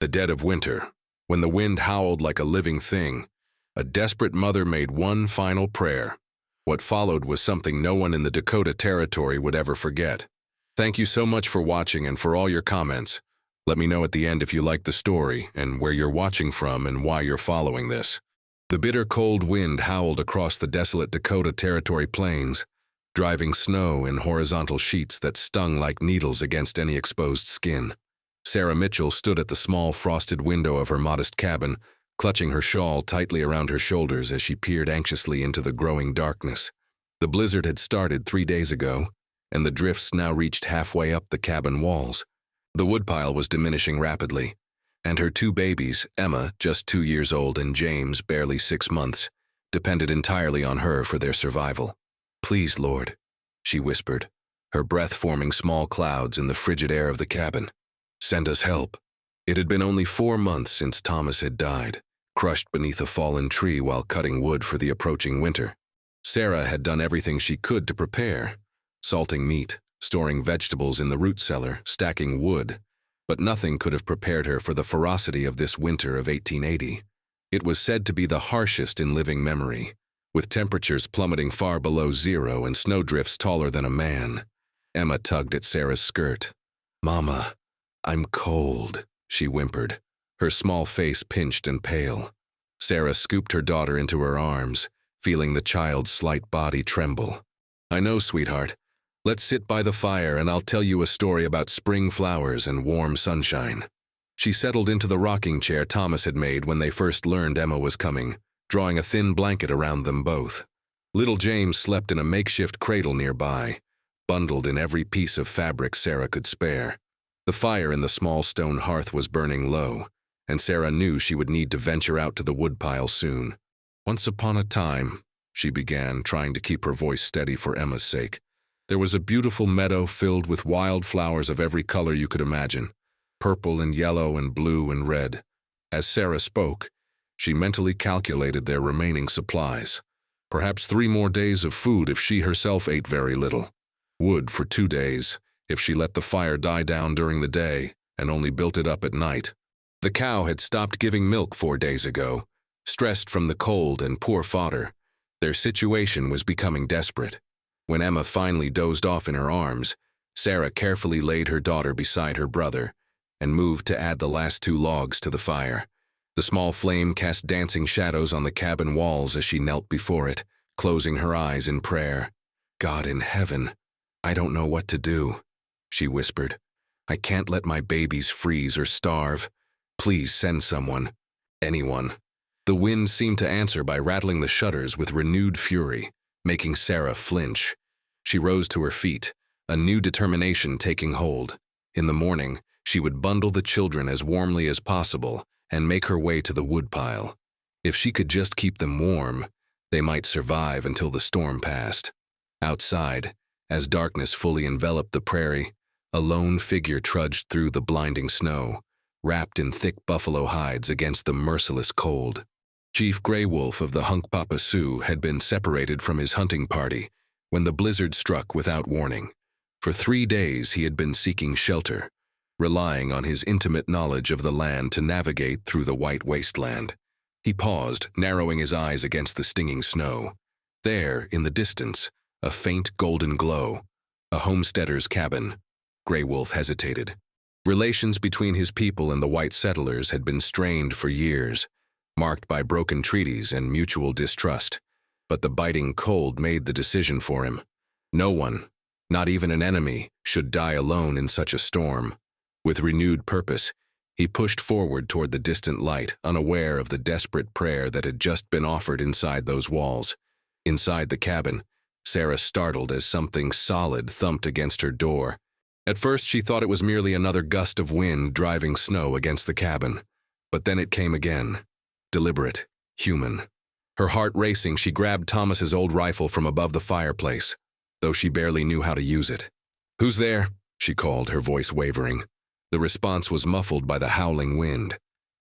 The dead of winter, when the wind howled like a living thing, a desperate mother made one final prayer. What followed was something no one in the Dakota Territory would ever forget. Thank you so much for watching and for all your comments. Let me know at the end if you liked the story and where you're watching from and why you're following this. The bitter cold wind howled across the desolate Dakota Territory plains, driving snow in horizontal sheets that stung like needles against any exposed skin. Sarah Mitchell stood at the small frosted window of her modest cabin, clutching her shawl tightly around her shoulders as she peered anxiously into the growing darkness. The blizzard had started 3 days ago, and the drifts now reached halfway up the cabin walls. The woodpile was diminishing rapidly, and her 2 babies, Emma, just 2 years old, and James, barely 6 months, depended entirely on her for their survival. "Please, Lord," she whispered, her breath forming small clouds in the frigid air of the cabin. "Send us help." It had been only 4 months since Thomas had died, crushed beneath a fallen tree while cutting wood for the approaching winter. Sarah had done everything she could to prepare, salting meat, storing vegetables in the root cellar, stacking wood, but nothing could have prepared her for the ferocity of this winter of 1880. It was said to be the harshest in living memory, with temperatures plummeting far below zero and snowdrifts taller than a man. Emma tugged at Sarah's skirt. "Mama, I'm cold," she whimpered, her small face pinched and pale. Sarah scooped her daughter into her arms, feeling the child's slight body tremble. "I know, sweetheart. Let's sit by the fire and I'll tell you a story about spring flowers and warm sunshine." She settled into the rocking chair Thomas had made when they first learned Emma was coming, drawing a thin blanket around them both. Little James slept in a makeshift cradle nearby, bundled in every piece of fabric Sarah could spare. The fire in the small stone hearth was burning low, and Sarah knew she would need to venture out to the woodpile soon. "Once upon a time," she began, trying to keep her voice steady for Emma's sake, "there was a beautiful meadow filled with wild flowers of every color you could imagine, purple and yellow and blue and red." As Sarah spoke, she mentally calculated their remaining supplies. Perhaps 3 more days of food if she herself ate very little. Wood for 2 days, if she let the fire die down during the day and only built it up at night. The cow had stopped giving milk 4 days ago, stressed from the cold and poor fodder. Their situation was becoming desperate. When Emma finally dozed off in her arms, Sarah carefully laid her daughter beside her brother and moved to add the last 2 logs to the fire. The small flame cast dancing shadows on the cabin walls as she knelt before it, closing her eyes in prayer. "God in heaven, I don't know what to do," she whispered. "I can't let my babies freeze or starve. Please send someone. Anyone." The wind seemed to answer by rattling the shutters with renewed fury, making Sarah flinch. She rose to her feet, a new determination taking hold. In the morning, she would bundle the children as warmly as possible and make her way to the woodpile. If she could just keep them warm, they might survive until the storm passed. Outside, as darkness fully enveloped the prairie, a lone figure trudged through the blinding snow, wrapped in thick buffalo hides against the merciless cold. Chief Gray Wolf of the Hunkpapa Sioux had been separated from his hunting party when the blizzard struck without warning. For 3 days he had been seeking shelter, relying on his intimate knowledge of the land to navigate through the white wasteland. He paused, narrowing his eyes against the stinging snow. There, in the distance, a faint golden glow. A homesteader's cabin. Gray Wolf hesitated. Relations between his people and the white settlers had been strained for years, marked by broken treaties and mutual distrust. But the biting cold made the decision for him. No one, not even an enemy, should die alone in such a storm. With renewed purpose, he pushed forward toward the distant light, unaware of the desperate prayer that had just been offered inside those walls. Inside the cabin, Sarah startled as something solid thumped against her door. At first she thought it was merely another gust of wind driving snow against the cabin. But then it came again. Deliberate, human. Her heart racing, she grabbed Thomas's old rifle from above the fireplace, though she barely knew how to use it. "Who's there?" she called, her voice wavering. The response was muffled by the howling wind.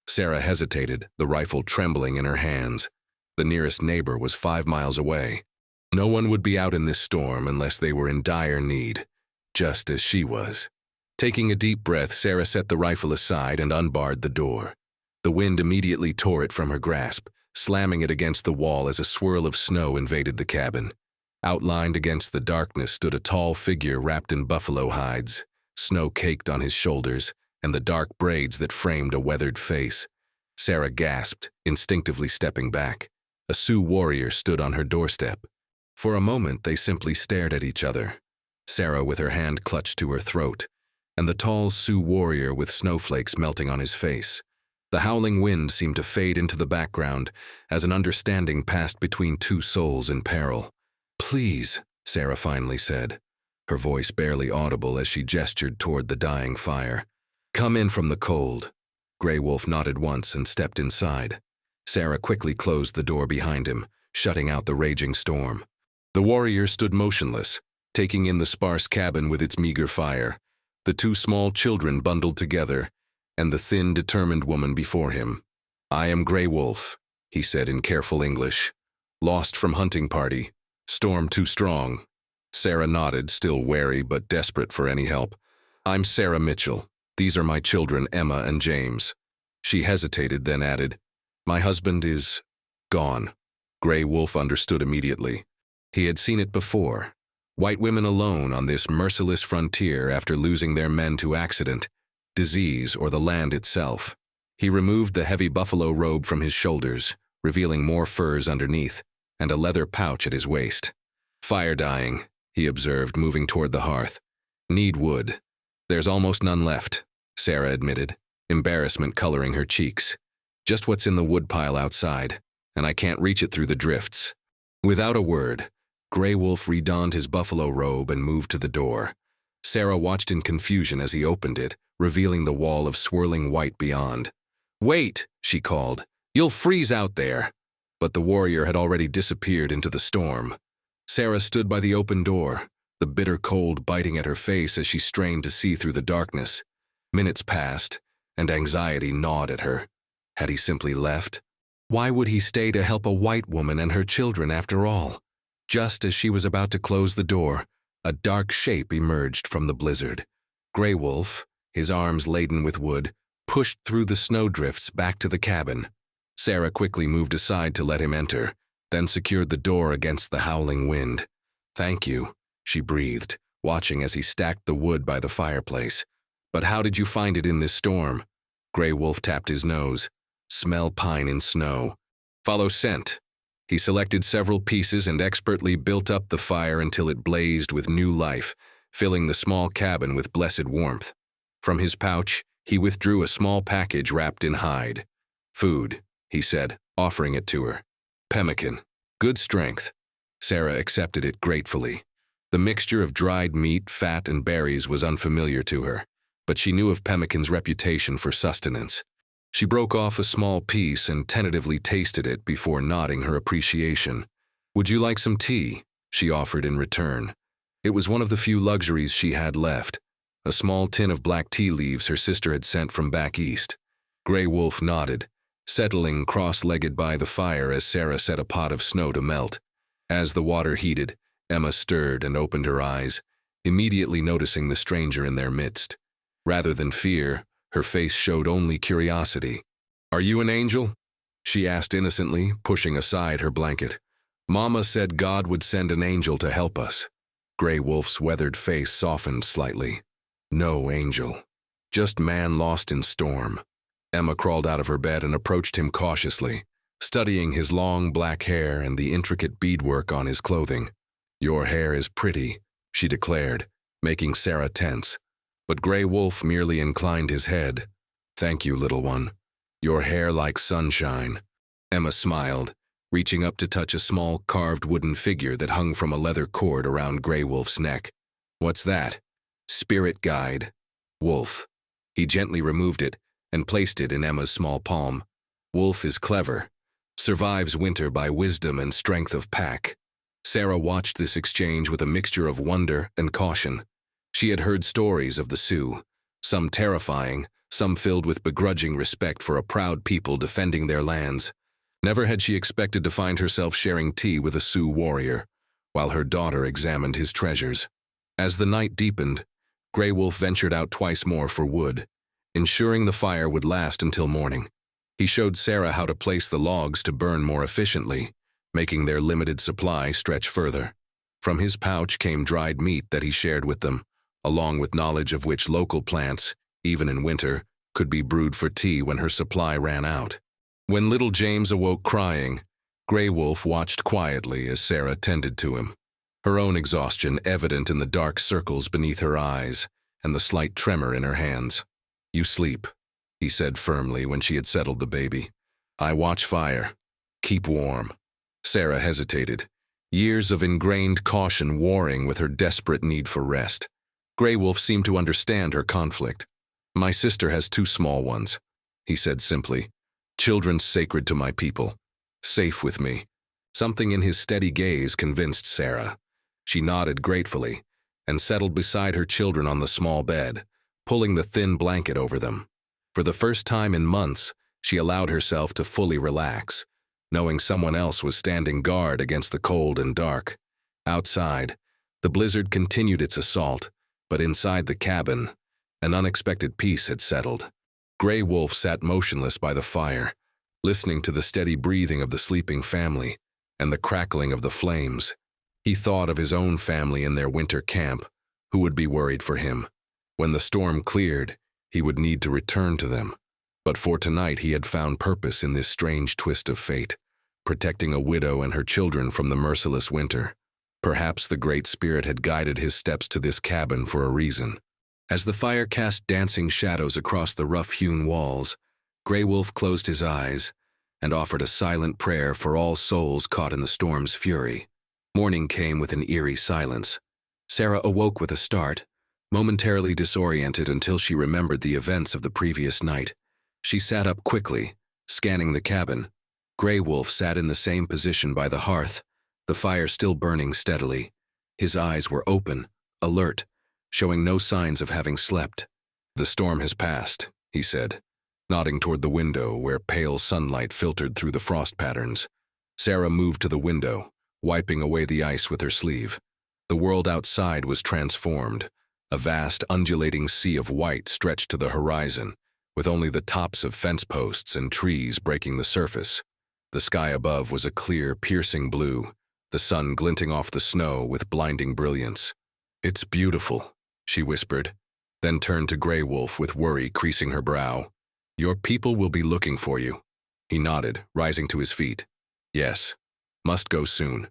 Sarah hesitated, the rifle trembling in her hands. The nearest neighbor was 5 miles away. No one would be out in this storm unless they were in dire need, just as she was. Taking a deep breath, Sarah set the rifle aside and unbarred the door. The wind immediately tore it from her grasp, slamming it against the wall as a swirl of snow invaded the cabin. Outlined against the darkness stood a tall figure wrapped in buffalo hides, snow caked on his shoulders, and the dark braids that framed a weathered face. Sarah gasped, instinctively stepping back. A Sioux warrior stood on her doorstep. For a moment, they simply stared at each other. Sarah with her hand clutched to her throat, and the tall Sioux warrior with snowflakes melting on his face. The howling wind seemed to fade into the background as an understanding passed between two souls in peril. "Please," Sarah finally said, her voice barely audible as she gestured toward the dying fire. "Come in from the cold." Grey Wolf nodded once and stepped inside. Sarah quickly closed the door behind him, shutting out the raging storm. The warrior stood motionless, taking in the sparse cabin with its meager fire, the two small children bundled together, and the thin, determined woman before him. "I am Grey Wolf," he said in careful English. "Lost from hunting party. Storm too strong." Sarah nodded, still wary but desperate for any help. "I'm Sarah Mitchell. These are my children, Emma and James." She hesitated, then added, "My husband is gone." Grey Wolf understood immediately. He had seen it before. White women alone on this merciless frontier after losing their men to accident, disease, or the land itself. He removed the heavy buffalo robe from his shoulders, revealing more furs underneath, and a leather pouch at his waist. "Fire dying," he observed, moving toward the hearth. "Need wood." "There's almost none left," Sarah admitted, embarrassment coloring her cheeks. "Just what's in the woodpile outside, and I can't reach it through the drifts." Without a word, Grey Wolf redonned his buffalo robe and moved to the door. Sarah watched in confusion as he opened it, revealing the wall of swirling white beyond. "Wait," she called. "You'll freeze out there." But the warrior had already disappeared into the storm. Sarah stood by the open door, the bitter cold biting at her face as she strained to see through the darkness. Minutes passed, and anxiety gnawed at her. Had he simply left? Why would he stay to help a white woman and her children after all? Just as she was about to close the door, a dark shape emerged from the blizzard. Grey Wolf, his arms laden with wood, pushed through the snowdrifts back to the cabin. Sarah quickly moved aside to let him enter, then secured the door against the howling wind. "Thank you," she breathed, watching as he stacked the wood by the fireplace. "But how did you find it in this storm?" Grey Wolf tapped his nose. "Smell pine in snow. Follow scent." He selected several pieces and expertly built up the fire until it blazed with new life, filling the small cabin with blessed warmth. From his pouch, he withdrew a small package wrapped in hide. "Food," he said, offering it to her. "Pemmican. Good strength." Sarah accepted it gratefully. The mixture of dried meat, fat, and berries was unfamiliar to her, but she knew of pemmican's reputation for sustenance. She broke off a small piece and tentatively tasted it before nodding her appreciation. "Would you like some tea?" she offered in return. It was one of the few luxuries she had left, a small tin of black tea leaves her sister had sent from back east. Grey Wolf nodded, settling cross-legged by the fire as Sarah set a pot of snow to melt. As the water heated, Emma stirred and opened her eyes, immediately noticing the stranger in their midst. Rather than fear, her face showed only curiosity. "Are you an angel?" she asked innocently, pushing aside her blanket. "Mama said God would send an angel to help us." Grey Wolf's weathered face softened slightly. "No angel. Just man lost in storm." Emma crawled out of her bed and approached him cautiously, studying his long black hair and the intricate beadwork on his clothing. "Your hair is pretty," she declared, making Sarah tense. But Grey Wolf merely inclined his head. "Thank you, little one. Your hair like sunshine." Emma smiled, reaching up to touch a small carved wooden figure that hung from a leather cord around Grey Wolf's neck. "What's that?" "Spirit guide. Wolf." He gently removed it and placed it in Emma's small palm. "Wolf is clever. Survives winter by wisdom and strength of pack." Sarah watched this exchange with a mixture of wonder and caution. She had heard stories of the Sioux, some terrifying, some filled with begrudging respect for a proud people defending their lands. Never had she expected to find herself sharing tea with a Sioux warrior, while her daughter examined his treasures. As the night deepened, Grey Wolf ventured out twice more for wood, ensuring the fire would last until morning. He showed Sarah how to place the logs to burn more efficiently, making their limited supply stretch further. From his pouch came dried meat that he shared with them, along with knowledge of which local plants, even in winter, could be brewed for tea when her supply ran out. When little James awoke crying, Grey Wolf watched quietly as Sarah tended to him, her own exhaustion evident in the dark circles beneath her eyes and the slight tremor in her hands. "You sleep," he said firmly when she had settled the baby. "I watch fire. Keep warm." Sarah hesitated, years of ingrained caution warring with her desperate need for rest. Grey Wolf seemed to understand her conflict. "My sister has 2 small ones," he said simply. "Children sacred to my people. Safe with me." Something in his steady gaze convinced Sarah. She nodded gratefully and settled beside her children on the small bed, pulling the thin blanket over them. For the first time in months, she allowed herself to fully relax, knowing someone else was standing guard against the cold and dark. Outside, the blizzard continued its assault, but inside the cabin, an unexpected peace had settled. Grey Wolf sat motionless by the fire, listening to the steady breathing of the sleeping family and the crackling of the flames. He thought of his own family in their winter camp, who would be worried for him. When the storm cleared, he would need to return to them. But for tonight he had found purpose in this strange twist of fate, protecting a widow and her children from the merciless winter. Perhaps the Great Spirit had guided his steps to this cabin for a reason. As the fire cast dancing shadows across the rough-hewn walls, Grey Wolf closed his eyes and offered a silent prayer for all souls caught in the storm's fury. Morning came with an eerie silence. Sarah awoke with a start, momentarily disoriented until she remembered the events of the previous night. She sat up quickly, scanning the cabin. Grey Wolf sat in the same position by the hearth, the fire still burning steadily. His eyes were open, alert, showing no signs of having slept. "The storm has passed," he said, nodding toward the window where pale sunlight filtered through the frost patterns. Sarah moved to the window, wiping away the ice with her sleeve. The world outside was transformed. A vast, undulating sea of white stretched to the horizon, with only the tops of fence posts and trees breaking the surface. The sky above was a clear, piercing blue, the sun glinting off the snow with blinding brilliance. "It's beautiful," she whispered, then turned to Grey Wolf with worry creasing her brow. "Your people will be looking for you." He nodded, rising to his feet. "Yes. Must go soon."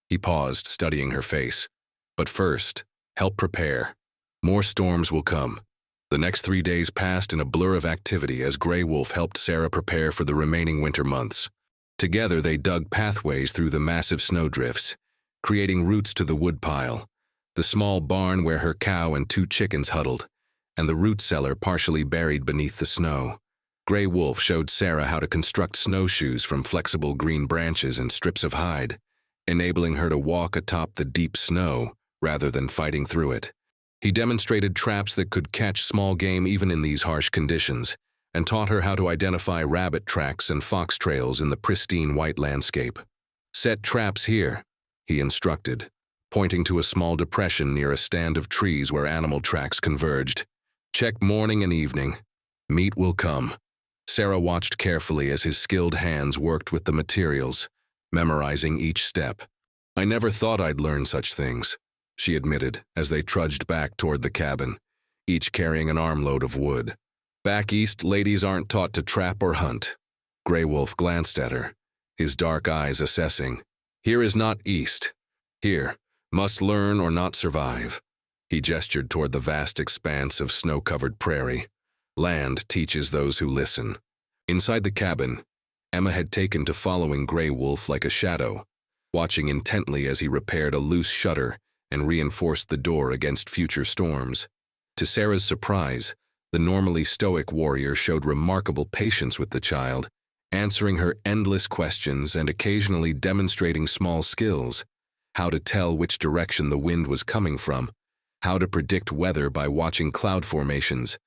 He paused, studying her face. "But first, help prepare. More storms will come." The next 3 days passed in a blur of activity as Grey Wolf helped Sarah prepare for the remaining winter months. Together they dug pathways through the massive snowdrifts, creating routes to the woodpile, the small barn where her cow and 2 chickens huddled, and the root cellar partially buried beneath the snow. Grey Wolf showed Sarah how to construct snowshoes from flexible green branches and strips of hide, enabling her to walk atop the deep snow rather than fighting through it. He demonstrated traps that could catch small game even in these harsh conditions, and taught her how to identify rabbit tracks and fox trails in the pristine white landscape. "Set traps here," he instructed, pointing to a small depression near a stand of trees where animal tracks converged. "Check morning and evening. Meat will come." Sarah watched carefully as his skilled hands worked with the materials, memorizing each step. "I never thought I'd learn such things," she admitted as they trudged back toward the cabin, each carrying an armload of wood. "Back east, ladies aren't taught to trap or hunt." Grey Wolf glanced at her, his dark eyes assessing. "Here is not east. Here, must learn or not survive." He gestured toward the vast expanse of snow-covered prairie. "Land teaches those who listen." Inside the cabin, Emma had taken to following Grey Wolf like a shadow, watching intently as he repaired a loose shutter and reinforced the door against future storms. To Sarah's surprise, the normally stoic warrior showed remarkable patience with the child, answering her endless questions and occasionally demonstrating small skills: how to tell which direction the wind was coming from, how to predict weather by watching cloud formations,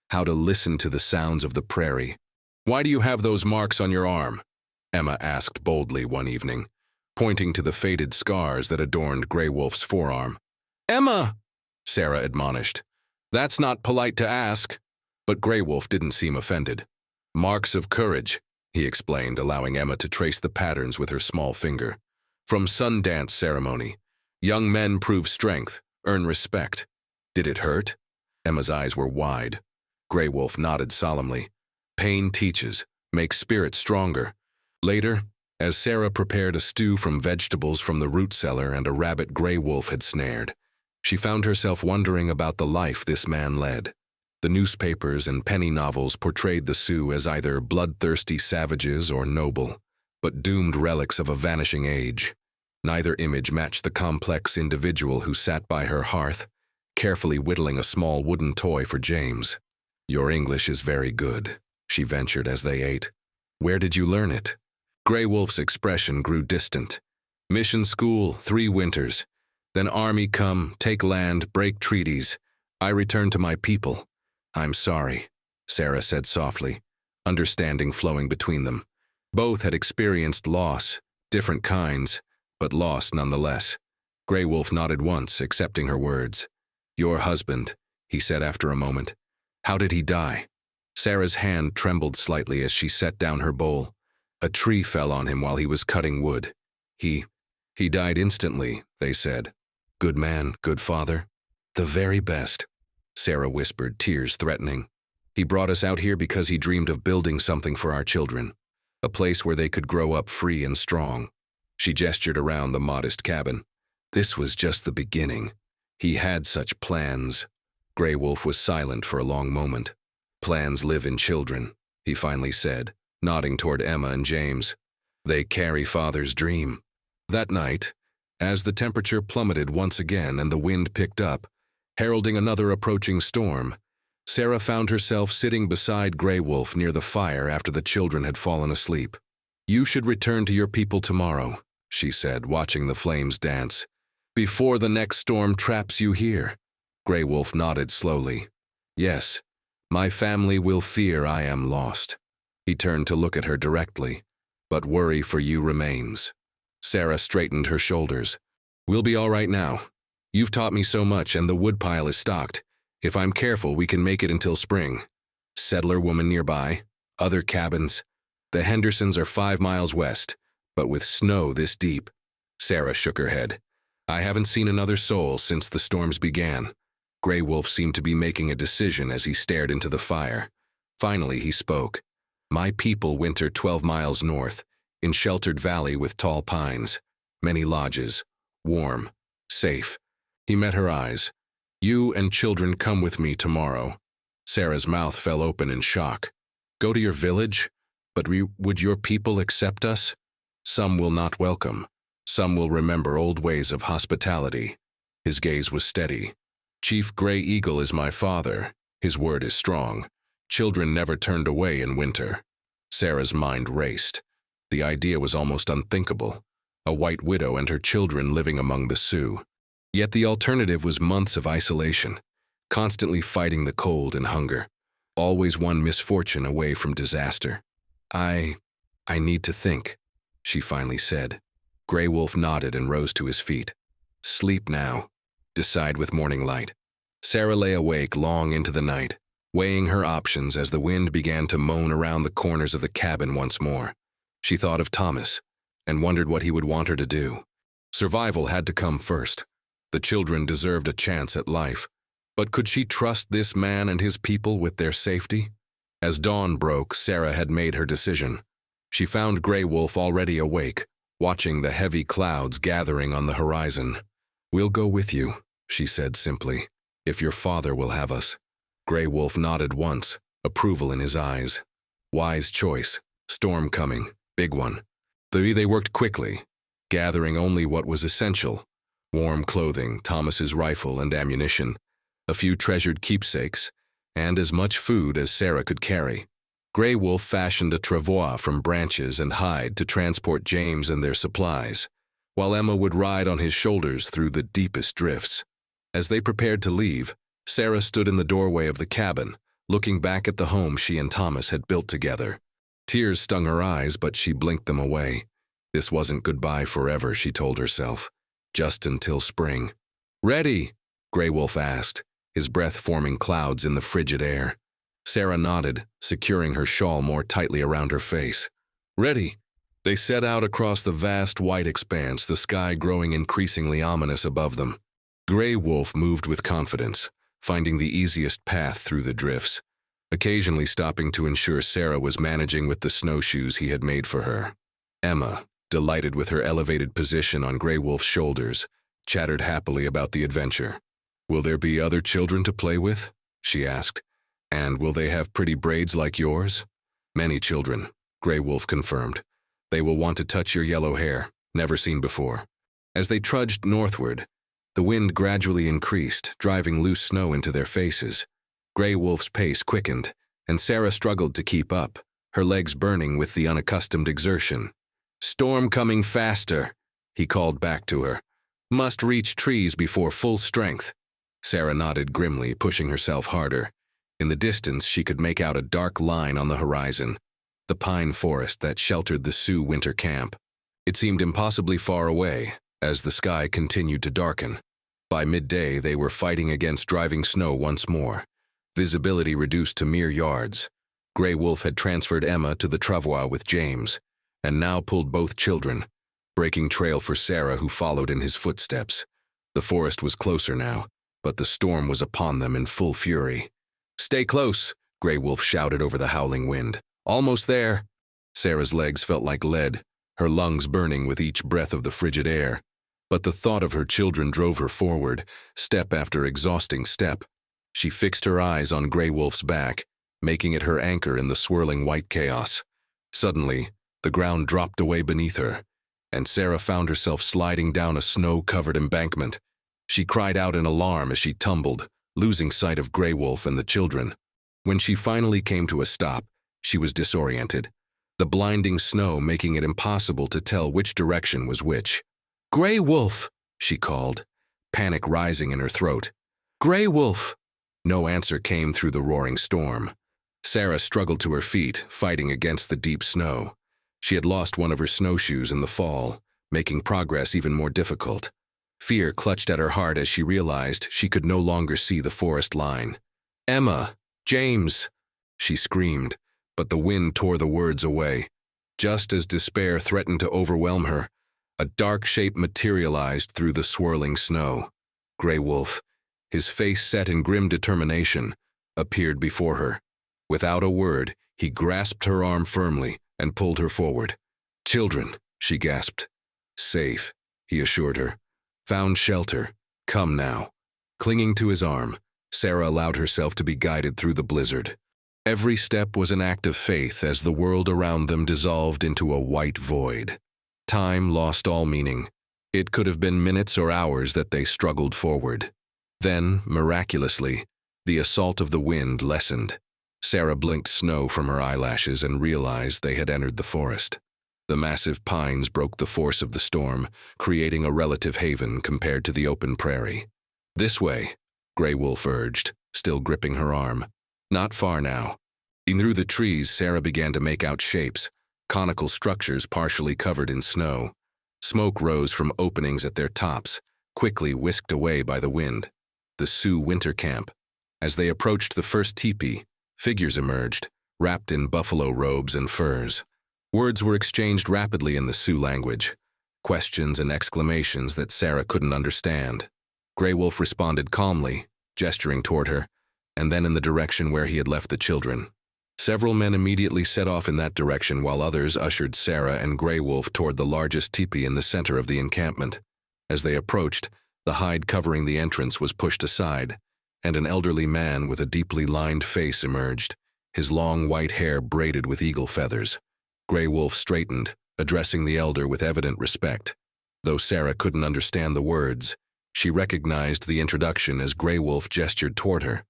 how to listen to the sounds of the prairie. "Why do you have those marks on your arm?" Emma asked boldly one evening, pointing to the faded scars that adorned Grey Wolf's forearm. "Emma!" Sarah admonished. That's not polite to ask. But Grey Wolf didn't seem offended. Marks of courage, he explained, allowing Emma to trace the patterns with her small finger. From sun dance ceremony. Young men prove strength, earn respect. Did it hurt? Emma's eyes were wide. Grey Wolf nodded solemnly. Pain teaches, makes spirit stronger. Later, as Sarah prepared a stew from vegetables from the root cellar and a rabbit Grey Wolf had snared, she found herself wondering about the life this man led. The newspapers and penny novels portrayed the Sioux as either bloodthirsty savages or noble, but doomed relics of a vanishing age. Neither image matched the complex individual who sat by her hearth, carefully whittling a small wooden toy for James. Your English is very good, she ventured as they ate. Where did you learn it? Grey Wolf's expression grew distant. Mission school, 3 winters. Then army come, take land, break treaties. I return to my people. I'm sorry, Sarah said softly, understanding flowing between them. Both had experienced loss, different kinds, but loss nonetheless. Grey Wolf nodded once, accepting her words. Your husband, he said after a moment. How did he die? Sarah's hand trembled slightly as she set down her bowl. A tree fell on him while he was cutting wood. He died instantly, they said. Good man, good father. The very best, Sarah whispered, tears threatening. He brought us out here because he dreamed of building something for our children, a place where they could grow up free and strong. She gestured around the modest cabin. This was just the beginning. He had such plans. Grey Wolf was silent for a long moment. Plans live in children, he finally said, nodding toward Emma and James. They carry father's dream. That night, as the temperature plummeted once again and the wind picked up, heralding another approaching storm, Sarah found herself sitting beside Grey Wolf near the fire after the children had fallen asleep. You should return to your people tomorrow, she said, watching the flames dance. Before the next storm traps you here. Grey Wolf nodded slowly. Yes, my family will fear I am lost. He turned to look at her directly. But worry for you remains. Sarah straightened her shoulders. We'll be all right now. You've taught me so much and the woodpile is stocked. If I'm careful, we can make it until spring. Settler woman nearby. Other cabins. The Hendersons are 5 miles west, but with snow this deep. Sarah shook her head. I haven't seen another soul since the storms began. Grey Wolf seemed to be making a decision as he stared into the fire. Finally, he spoke. My people winter 12 miles north, in sheltered valley with tall pines. Many lodges. Warm. Safe. He met her eyes. You and children come with me tomorrow. Sarah's mouth fell open in shock. Go to your village? But would your people accept us? Some will not welcome. Some will remember old ways of hospitality. His gaze was steady. Chief Grey Eagle is my father. His word is strong. Children never turned away in winter. Sarah's mind raced. The idea was almost unthinkable. A white widow and her children living among the Sioux. Yet the alternative was months of isolation, constantly fighting the cold and hunger. Always one misfortune away from disaster. I need to think, she finally said. Grey Wolf nodded and rose to his feet. Sleep now. Decide with morning light. Sarah lay awake long into the night, weighing her options as the wind began to moan around the corners of the cabin once more. She thought of Thomas and wondered what he would want her to do. Survival had to come first. The children deserved a chance at life. But could she trust this man and his people with their safety? As dawn broke, Sarah had made her decision. She found Grey Wolf already awake, watching the heavy clouds gathering on the horizon. We'll go with you, she said simply, if your father will have us. Grey Wolf nodded once, approval in his eyes. Wise choice. Storm coming. Big one. They worked quickly, gathering only what was essential. Warm clothing, Thomas's rifle and ammunition, a few treasured keepsakes, and as much food as Sarah could carry. Grey Wolf fashioned a travois from branches and hide to transport James and their supplies, while Emma would ride on his shoulders through the deepest drifts. As they prepared to leave, Sarah stood in the doorway of the cabin, looking back at the home she and Thomas had built together. Tears stung her eyes, but she blinked them away. This wasn't goodbye forever, she told herself. Just until spring. Ready? Grey Wolf asked. his breath forming clouds in the frigid air. Sarah nodded, securing her shawl more tightly around her face. "Ready." They set out across the vast white expanse, the sky growing increasingly ominous above them. Grey Wolf moved with confidence, finding the easiest path through the drifts, occasionally stopping to ensure Sarah was managing with the snowshoes he had made for her. Emma, delighted with her elevated position on Grey Wolf's shoulders, chattered happily about the adventure. "Will there be other children to play with?" she asked. "And will they have pretty braids like yours?" "Many children," Grey Wolf confirmed. "They will want to touch your yellow hair, never seen before." As they trudged northward, the wind gradually increased, driving loose snow into their faces. Grey Wolf's pace quickened, and Sarah struggled to keep up, her legs burning with the unaccustomed exertion. "Storm coming faster," he called back to her. "Must reach trees before full strength." Sarah nodded grimly, pushing herself harder. In the distance, she could make out a dark line on the horizon, the pine forest that sheltered the Sioux winter camp. It seemed impossibly far away, as the sky continued to darken. By midday, they were fighting against driving snow once more, visibility reduced to mere yards. Grey Wolf had transferred Emma to the travois with James, and now pulled both children, breaking trail for Sarah, who followed in his footsteps. The forest was closer now, but the storm was upon them in full fury. "Stay close," Grey Wolf shouted over the howling wind. "Almost there." Sarah's legs felt like lead, her lungs burning with each breath of the frigid air. But the thought of her children drove her forward, step after exhausting step. She fixed her eyes on Grey Wolf's back, making it her anchor in the swirling white chaos. Suddenly, the ground dropped away beneath her, and Sarah found herself sliding down a snow-covered embankment. She cried out in alarm as she tumbled, losing sight of Grey Wolf and the children. When she finally came to a stop, she was disoriented, the blinding snow making it impossible to tell which direction was which. "Grey Wolf!" she called, panic rising in her throat. "Grey Wolf!" No answer came through the roaring storm. Sarah struggled to her feet, fighting against the deep snow. She had lost one of her snowshoes in the fall, making progress even more difficult. Fear clutched at her heart as she realized she could no longer see the forest line. "Emma! James!" she screamed, but the wind tore the words away. Just as despair threatened to overwhelm her, a dark shape materialized through the swirling snow. Grey Wolf, his face set in grim determination, appeared before her. Without a word, he grasped her arm firmly and pulled her forward. "Children," she gasped. "Safe," he assured her. "Found shelter. Come now." Clinging to his arm, Sarah allowed herself to be guided through the blizzard. Every step was an act of faith as the world around them dissolved into a white void. Time lost all meaning. It could have been minutes or hours that they struggled forward. Then, miraculously, the assault of the wind lessened. Sarah blinked snow from her eyelashes and realized they had entered the forest. The massive pines broke the force of the storm, creating a relative haven compared to the open prairie. "This way," Grey Wolf urged, still gripping her arm. "Not far now." In through the trees, Sarah began to make out shapes, conical structures partially covered in snow. Smoke rose from openings at their tops, quickly whisked away by the wind. The Sioux winter camp. As they approached the first teepee, figures emerged, wrapped in buffalo robes and furs. Words were exchanged rapidly in the Sioux language, questions and exclamations that Sarah couldn't understand. Grey Wolf responded calmly, gesturing toward her, and then in the direction where he had left the children. Several men immediately set off in that direction while others ushered Sarah and Grey Wolf toward the largest teepee in the center of the encampment. As they approached, the hide covering the entrance was pushed aside, and an elderly man with a deeply lined face emerged, his long white hair braided with eagle feathers. Grey Wolf straightened, addressing the elder with evident respect. Though Sarah couldn't understand the words, she recognized the introduction as Grey Wolf gestured toward her.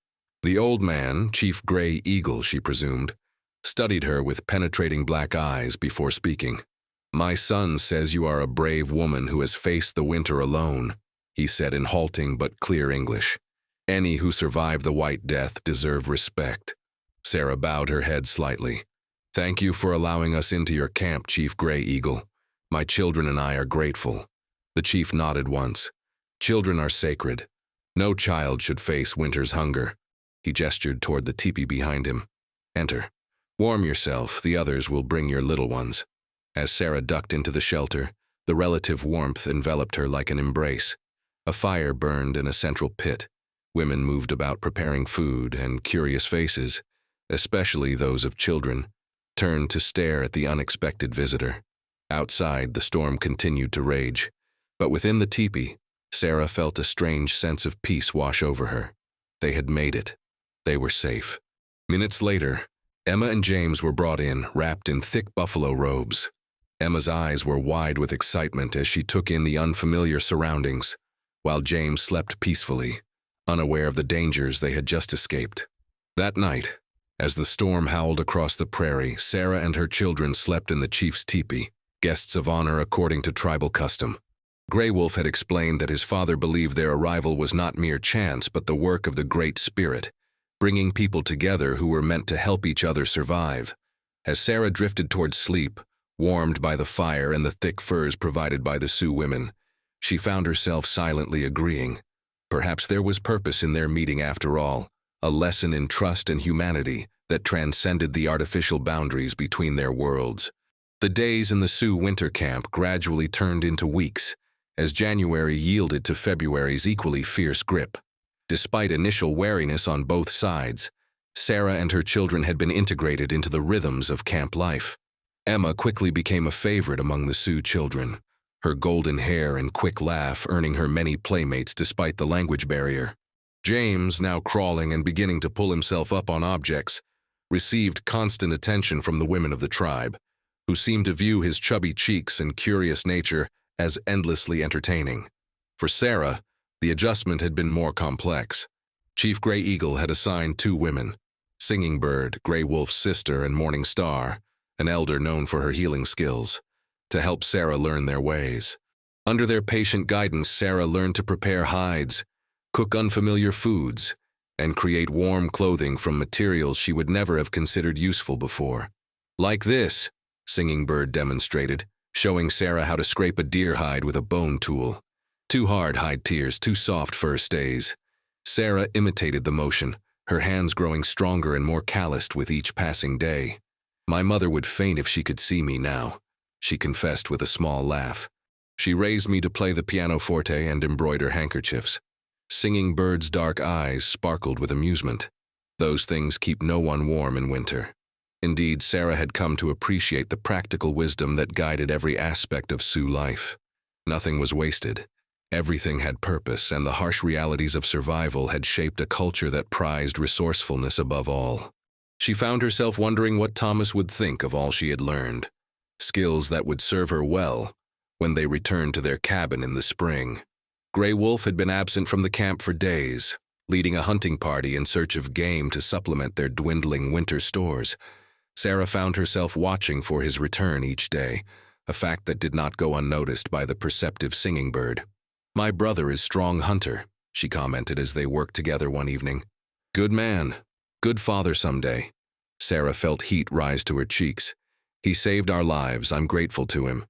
The old man, Chief Grey Eagle, she presumed, studied her with penetrating black eyes before speaking. "My son says you are a brave woman who has faced the winter alone," he said in halting but clear English. "Any who survive the White Death deserve respect." Sarah bowed her head slightly. "Thank you for allowing us into your camp, Chief Grey Eagle. My children and I are grateful." The chief nodded once. "Children are sacred. No child should face winter's hunger. He gestured toward the teepee behind him. Enter. Warm yourself, the others will bring your little ones. As Sarah ducked into the shelter, the relative warmth enveloped her like an embrace. A fire burned in a central pit. Women moved about preparing food, and curious faces, especially those of children, turned to stare at the unexpected visitor. Outside, the storm continued to rage, but within the teepee, Sarah felt a strange sense of peace wash over her. They had made it. They were safe. Minutes later, Emma and James were brought in, wrapped in thick buffalo robes. Emma's eyes were wide with excitement as she took in the unfamiliar surroundings, while James slept peacefully, unaware of the dangers they had just escaped. That night, as the storm howled across the prairie, Sarah and her children slept in the chief's teepee, guests of honor according to tribal custom. Grey Wolf had explained that his father believed their arrival was not mere chance but the work of the Great Spirit, bringing people together who were meant to help each other survive. As Sarah drifted towards sleep, warmed by the fire and the thick furs provided by the Sioux women, she found herself silently agreeing. Perhaps there was purpose in their meeting after all, a lesson in trust and humanity that transcended the artificial boundaries between their worlds. The days in the Sioux winter camp gradually turned into weeks, as January yielded to February's equally fierce grip. Despite initial wariness on both sides, Sarah and her children had been integrated into the rhythms of camp life. Emma quickly became a favorite among the Sioux children, her golden hair and quick laugh earning her many playmates despite the language barrier. James, now crawling and beginning to pull himself up on objects, received constant attention from the women of the tribe, who seemed to view his chubby cheeks and curious nature as endlessly entertaining. For Sarah, the adjustment had been more complex. Chief Gray Eagle had assigned 2 women, Singing Bird, Grey Wolf's sister, and Morning Star, an elder known for her healing skills, to help Sarah learn their ways. Under their patient guidance, Sarah learned to prepare hides, cook unfamiliar foods, and create warm clothing from materials she would never have considered useful before. Like this, Singing Bird demonstrated, showing Sarah how to scrape a deer hide with a bone tool. Too hard hide tears, too soft fur stays. Sarah imitated the motion, her hands growing stronger and more calloused with each passing day. My mother would faint if she could see me now, she confessed with a small laugh. She raised me to play the pianoforte and embroider handkerchiefs. Singing Bird's dark eyes sparkled with amusement. Those things keep no one warm in winter. Indeed, Sarah had come to appreciate the practical wisdom that guided every aspect of Sioux life. Nothing was wasted. Everything had purpose, and the harsh realities of survival had shaped a culture that prized resourcefulness above all. She found herself wondering what Thomas would think of all she had learned, skills that would serve her well when they returned to their cabin in the spring. Grey Wolf had been absent from the camp for days, leading a hunting party in search of game to supplement their dwindling winter stores. Sarah found herself watching for his return each day, a fact that did not go unnoticed by the perceptive Singing Bird. "My brother is strong hunter," she commented as they worked together one evening. "Good man, good father someday." Sarah felt heat rise to her cheeks. "He saved our lives, I'm grateful to him."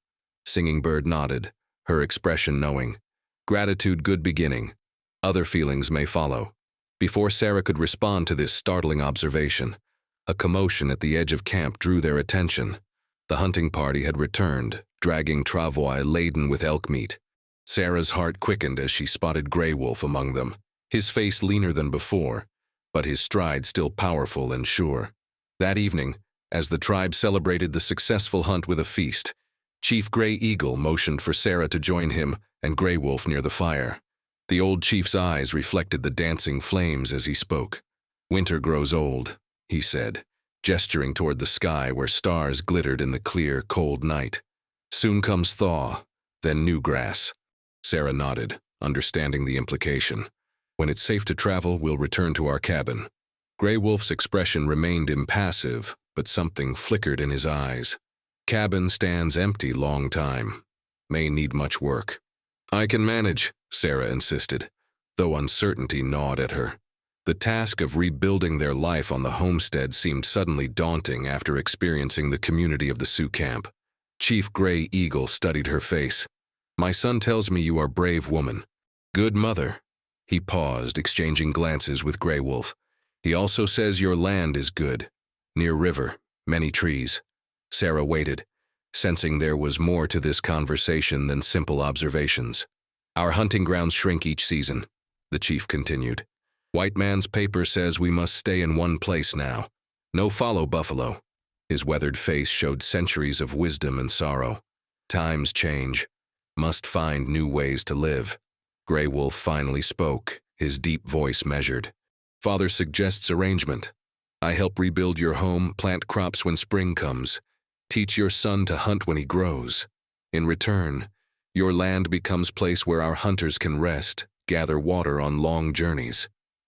Singing Bird nodded, her expression knowing. Gratitude, good beginning. Other feelings may follow. Before Sarah could respond to this startling observation, a commotion at the edge of camp drew their attention. The hunting party had returned, dragging travois laden with elk meat. Sarah's heart quickened as she spotted Grey Wolf among them, his face leaner than before, but his stride still powerful and sure. That evening, as the tribe celebrated the successful hunt with a feast, Chief Gray Eagle motioned for Sarah to join him and Grey Wolf near the fire. The old chief's eyes reflected the dancing flames as he spoke. "Winter grows old," he said, gesturing toward the sky where stars glittered in the clear, cold night. "Soon comes thaw, then new grass." Sarah nodded, understanding the implication. "When it's safe to travel, we'll return to our cabin." Grey Wolf's expression remained impassive, but something flickered in his eyes. "Cabin stands empty long time. May need much work." "I can manage," Sarah insisted, though uncertainty gnawed at her. The task of rebuilding their life on the homestead seemed suddenly daunting after experiencing the community of the Sioux camp. Chief Gray Eagle studied her face. "My son tells me you are a brave woman. Good mother. He paused, exchanging glances with Grey Wolf. He also says your land is good. Near river, many trees. Sarah waited, sensing there was more to this conversation than simple observations. Our hunting grounds shrink each season, the chief continued. White man's paper says we must stay in one place now. No follow buffalo. His weathered face showed centuries of wisdom and sorrow. Times change. Must find new ways to live. Grey Wolf finally spoke, his deep voice measured. Father suggests arrangement. I help rebuild your home, plant crops when spring comes. Teach your son to hunt when he grows. In return, your land becomes place where our hunters can rest, gather water on long journeys.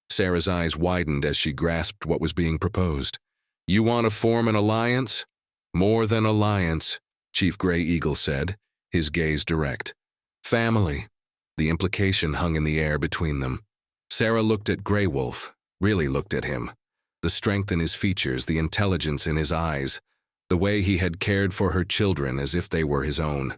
Sarah's eyes widened as she grasped what was being proposed. You want to form an alliance? More than alliance, Chief Gray Eagle said, his gaze direct. Family. The implication hung in the air between them. Sarah looked at Grey Wolf, really looked at him. The strength in his features, the intelligence in his eyes, the way he had cared for her children as if they were his own.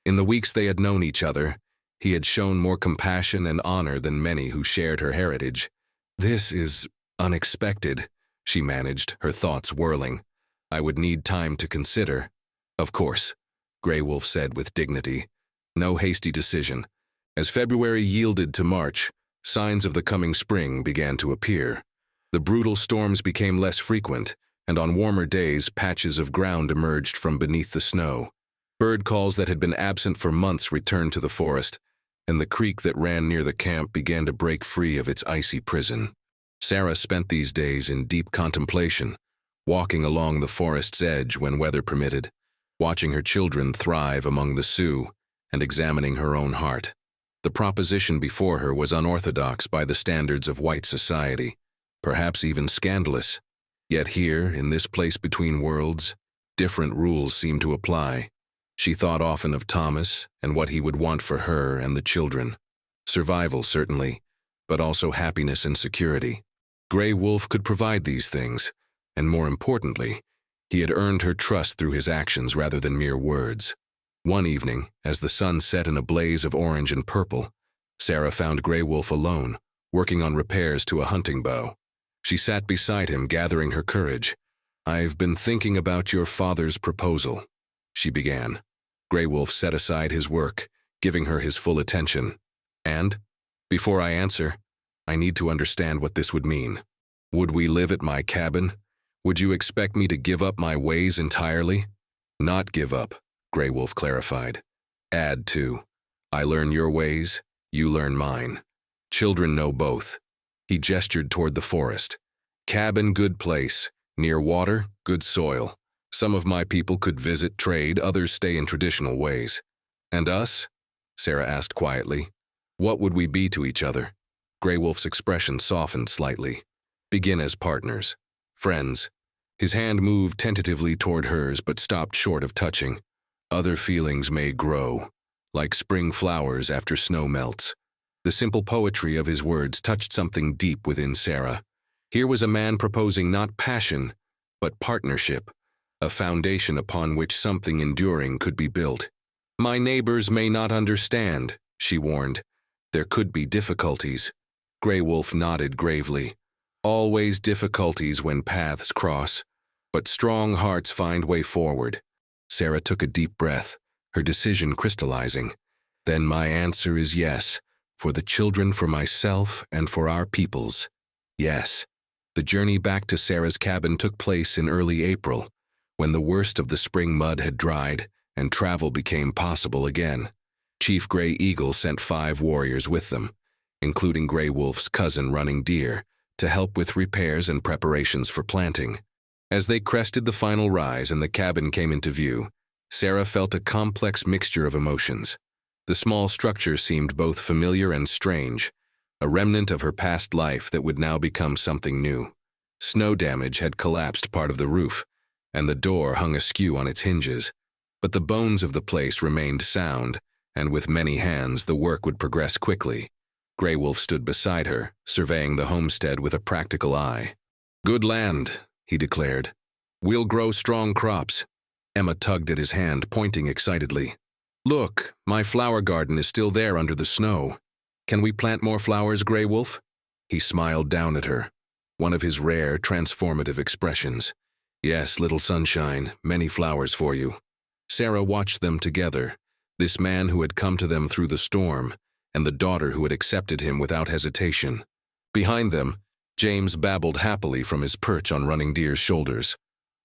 In the weeks they had known each other, he had shown more compassion and honor than many who shared her heritage. This is unexpected, she managed, her thoughts whirling. I would need time to consider. Of course, Grey Wolf said with dignity. No hasty decision. As February yielded to March, signs of the coming spring began to appear. The brutal storms became less frequent, and on warmer days, patches of ground emerged from beneath the snow. Bird calls that had been absent for months returned to the forest, and the creek that ran near the camp began to break free of its icy prison. Sarah spent these days in deep contemplation, walking along the forest's edge when weather permitted, watching her children thrive among the Sioux, and examining her own heart. The proposition before her was unorthodox by the standards of white society, perhaps even scandalous. Yet here, in this place between worlds, different rules seemed to apply. She thought often of Thomas and what he would want for her and the children. Survival, certainly, but also happiness and security. Grey Wolf could provide these things, and more importantly, he had earned her trust through his actions rather than mere words. One evening, as the sun set in a blaze of orange and purple, Sarah found Grey Wolf alone, working on repairs to a hunting bow. She sat beside him, gathering her courage. I've been thinking about your father's proposal, she began. Grey Wolf set aside his work, giving her his full attention. And, before I answer, I need to understand what this would mean. Would we live at my cabin? Would you expect me to give up my ways entirely? Not give up, Grey Wolf clarified. Add to. I learn your ways, you learn mine. Children know both. He gestured toward the forest. Cabin, good place. Near water, good soil. Some of my people could visit, trade, others stay in traditional ways. And us? Sarah asked quietly. What would we be to each other? Grey Wolf's expression softened slightly. Begin as partners. Friends. His hand moved tentatively toward hers but stopped short of touching. Other feelings may grow, like spring flowers after snow melts. The simple poetry of his words touched something deep within Sarah. Here was a man proposing not passion, but partnership, a foundation upon which something enduring could be built. My neighbors may not understand, she warned. There could be difficulties. Grey Wolf nodded gravely. Always difficulties when paths cross, but strong hearts find way forward. Sarah took a deep breath, her decision crystallizing. Then my answer is yes, for the children, for myself, and for our peoples. Yes. The journey back to Sarah's cabin took place in early April, when the worst of the spring mud had dried and travel became possible again. Chief Gray Eagle sent 5 warriors with them, including Grey Wolf's cousin Running Deer, to help with repairs and preparations for planting. As they crested the final rise and the cabin came into view, Sarah felt a complex mixture of emotions. The small structure seemed both familiar and strange, a remnant of her past life that would now become something new. Snow damage had collapsed part of the roof, and the door hung askew on its hinges, but the bones of the place remained sound, and with many hands the work would progress quickly. Grey Wolf stood beside her, surveying the homestead with a practical eye. Good land, he declared. We'll grow strong crops. Emma tugged at his hand, pointing excitedly. Look, my flower garden is still there under the snow. Can we plant more flowers, Grey Wolf? He smiled down at her, one of his rare, transformative expressions. Yes, little sunshine, many flowers for you. Sarah watched them together, this man who had come to them through the storm, and the daughter who had accepted him without hesitation. Behind them, James babbled happily from his perch on Running Deer's shoulders,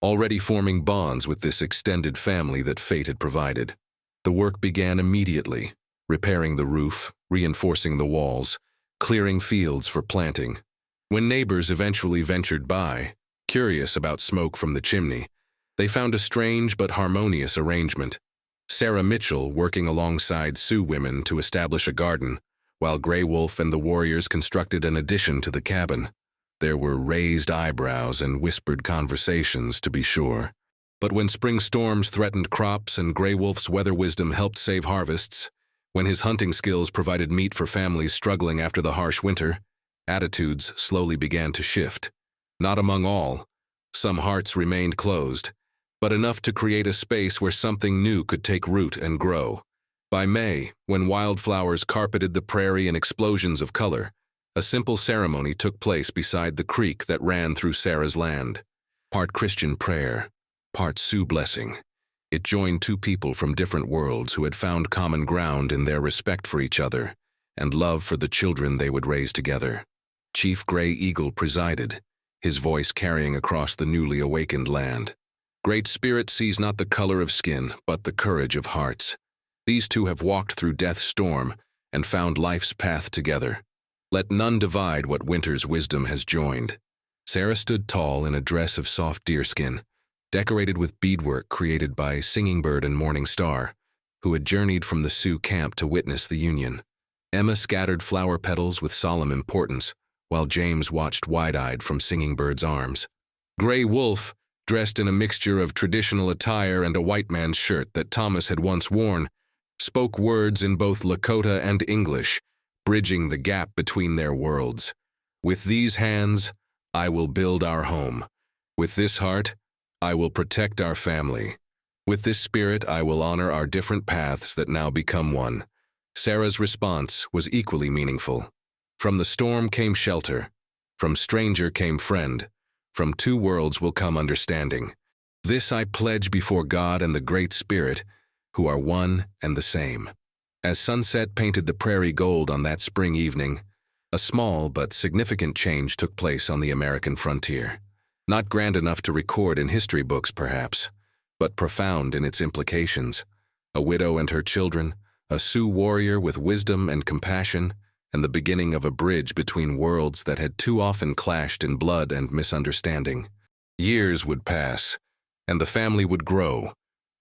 already forming bonds with this extended family that fate had provided. The work began immediately, repairing the roof, reinforcing the walls, clearing fields for planting. When neighbors eventually ventured by, curious about smoke from the chimney, they found a strange but harmonious arrangement. Sarah Mitchell working alongside Sioux women to establish a garden, while Grey Wolf and the warriors constructed an addition to the cabin. There were raised eyebrows and whispered conversations, to be sure. But when spring storms threatened crops and Grey Wolf's weather wisdom helped save harvests, when his hunting skills provided meat for families struggling after the harsh winter, attitudes slowly began to shift. Not among all. Some hearts remained closed, but enough to create a space where something new could take root and grow. By May, when wildflowers carpeted the prairie in explosions of color, a simple ceremony took place beside the creek that ran through Sarah's land. Part Christian prayer, part Sioux blessing. It joined two people from different worlds who had found common ground in their respect for each other and love for the children they would raise together. Chief Gray Eagle presided, his voice carrying across the newly awakened land. Great Spirit sees not the color of skin, but the courage of hearts. These two have walked through death's storm and found life's path together. Let none divide what winter's wisdom has joined. Sarah stood tall in a dress of soft deerskin, decorated with beadwork created by Singing Bird and Morning Star, who had journeyed from the Sioux camp to witness the union. Emma scattered flower petals with solemn importance, while James watched wide-eyed from Singing Bird's arms. Grey Wolf, dressed in a mixture of traditional attire and a white man's shirt that Thomas had once worn, spoke words in both Lakota and English, bridging the gap between their worlds. With these hands, I will build our home. With this heart, I will protect our family. With this spirit, I will honor our different paths that now become one. Sarah's response was equally meaningful. From the storm came shelter. From stranger came friend. From two worlds will come understanding. This I pledge before God and the Great Spirit, who are one and the same. As sunset painted the prairie gold on that spring evening, a small but significant change took place on the American frontier. Not grand enough to record in history books, perhaps, but profound in its implications. A widow and her children, a Sioux warrior with wisdom and compassion, and the beginning of a bridge between worlds that had too often clashed in blood and misunderstanding. Years would pass, and the family would grow.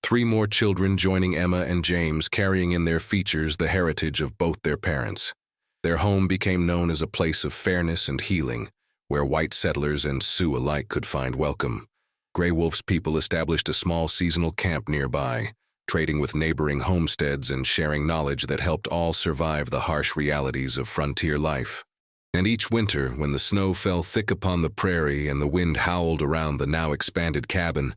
3 more children joining Emma and James, carrying in their features the heritage of both their parents. Their home became known as a place of fairness and healing, where white settlers and Sioux alike could find welcome. Grey Wolf's people established a small seasonal camp nearby, trading with neighboring homesteads and sharing knowledge that helped all survive the harsh realities of frontier life. And each winter, when the snow fell thick upon the prairie and the wind howled around the now expanded cabin,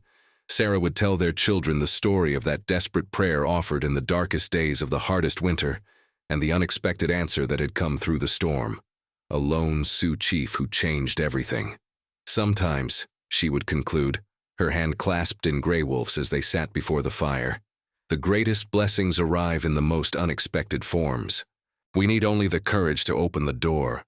Sarah would tell their children the story of that desperate prayer offered in the darkest days of the hardest winter, and the unexpected answer that had come through the storm. A lone Sioux chief who changed everything. Sometimes, she would conclude, her hand clasped in Grey Wolf's as they sat before the fire, the greatest blessings arrive in the most unexpected forms. We need only the courage to open the door,